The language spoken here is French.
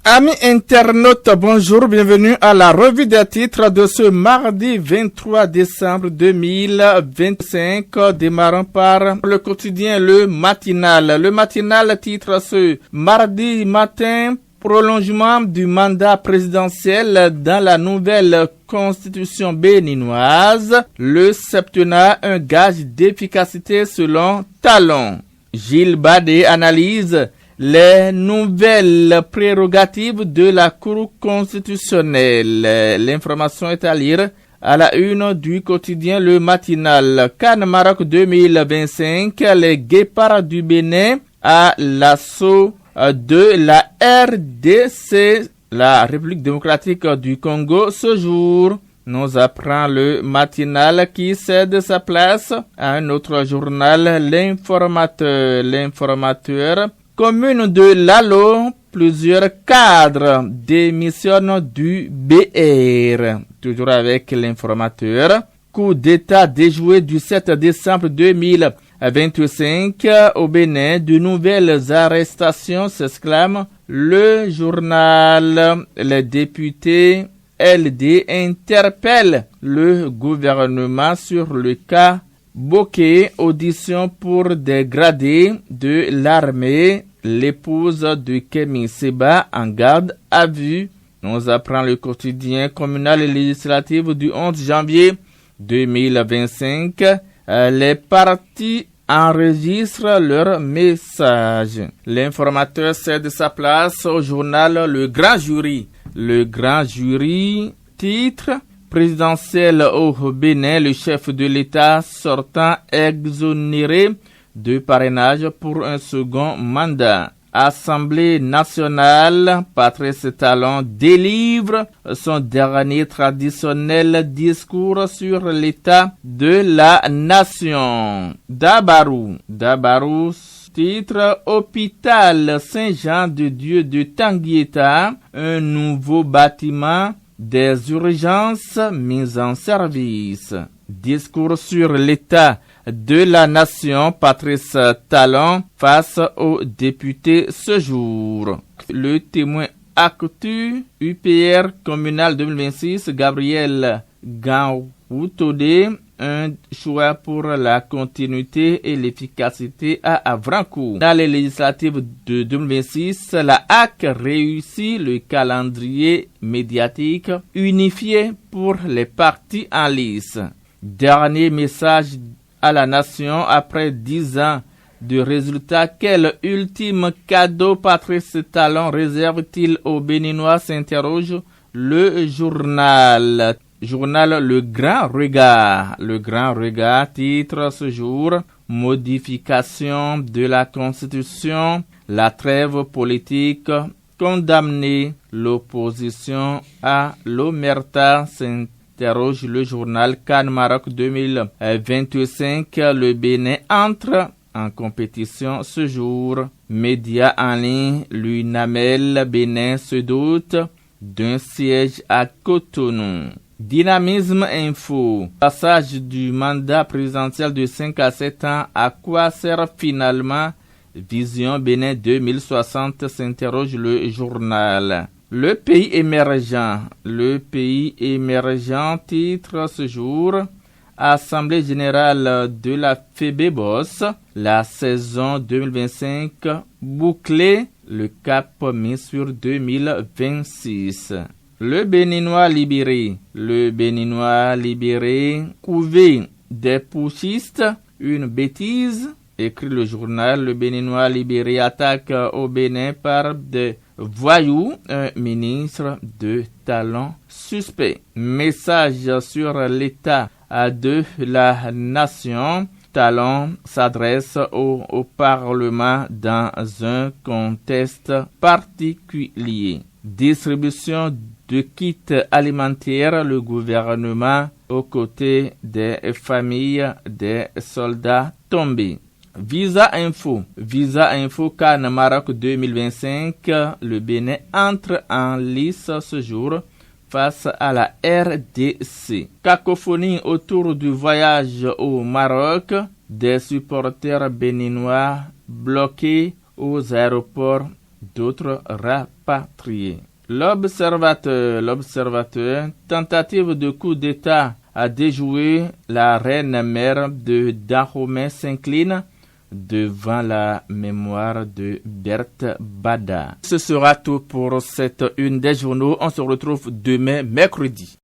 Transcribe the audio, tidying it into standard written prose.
Amis internautes, bonjour, bienvenue à la revue des titres de ce mardi 23 décembre 2025, démarrant par le quotidien Le Matinal. Le Matinal titre ce mardi matin: prolongement du mandat présidentiel dans la nouvelle constitution béninoise. Le septennat, un gage d'efficacité selon Talon. Gilles Badé analyse les nouvelles prérogatives de la Cour constitutionnelle. L'information est à lire à la une du quotidien Le Matinal. CAN Maroc 2025, les guépards du Bénin à l'assaut de la RDC, la République démocratique du Congo, ce jour. Nous apprend Le Matinal qui cède sa place à un autre journal, L'Informateur. L'Informateur: commune de Lalo, plusieurs cadres démissionnent du BR. Toujours avec L'Informateur. Coup d'État déjoué du 7 décembre 2025 au Bénin. De nouvelles arrestations, s'exclame le journal. Les députés LD interpellent le gouvernement sur le cas Bokeh. Audition pour des gradés de l'armée. L'épouse de Kémy Séba en garde à vue. Nous apprend le quotidien communal et législatif du 11 janvier 2025. Les partis enregistrent leurs messages. L'Informateur cède sa place au journal Le Grand Jury. Le Grand Jury titre: présidentiel au Bénin, le chef de l'État sortant exonéré de parrainage pour un second mandat. Assemblée nationale, Patrice Talon délivre son dernier traditionnel discours sur l'état de la nation. Dabarou titre: hôpital Saint-Jean-de-Dieu de Tanguieta, un nouveau bâtiment des urgences mis en service. Discours sur l'état de la nation, Patrice Talon face aux députés ce jour. Le Témoin actu, UPR communal 2026, Gabriel Ganroutodé, un choix pour la continuité et l'efficacité à Avrancourt. Dans les législatives de 2026, la HAC réussit le calendrier médiatique unifié pour les partis en lice. Dernier message à la nation après 10 ans de résultats. Quel ultime cadeau Patrice Talon réserve-t-il aux Béninois, s'interroge le journal. Journal Le Grand Regard. Le Grand Regard titre ce jour: modification de la Constitution, la trêve politique, condamner l'opposition à l'omerta, s'interroge le journal. CAN Maroc 2025, le Bénin entre en compétition ce jour. Média en ligne, l'UNAMEL Bénin se doute d'un siège à Cotonou. Dynamisme Info. Passage du mandat présidentiel de 5 à 7 ans. À quoi sert finalement Vision Bénin 2060, s'interroge le journal. Le pays émergent. Le pays émergent titre ce jour: Assemblée générale de la FEBEBOS. La saison 2025 bouclée. Le cap mis sur 2026. Le Béninois libéré. Le Béninois libéré. Couvé des putschistes, une bêtise, écrit le journal. Le Béninois libéré attaque au Bénin par des voyous, un ministre de Talon suspect. Message sur l'état de la nation. Talon s'adresse au Parlement dans un contexte particulier. Distribution de kits alimentaires, le gouvernement aux côtés des familles des soldats tombés. Visa Info. Visa Info CAN Maroc 2025. Le Bénin entre en lice ce jour face à la RDC. Cacophonie autour du voyage au Maroc. Des supporters béninois bloqués aux aéroports d'autres rapatriés. L'observateur, tentative de coup d'État a déjoué, la reine-mère de Dahomey s'incline devant la mémoire de Berthe Bada. Ce sera tout pour cette une des journaux. On se retrouve demain, mercredi.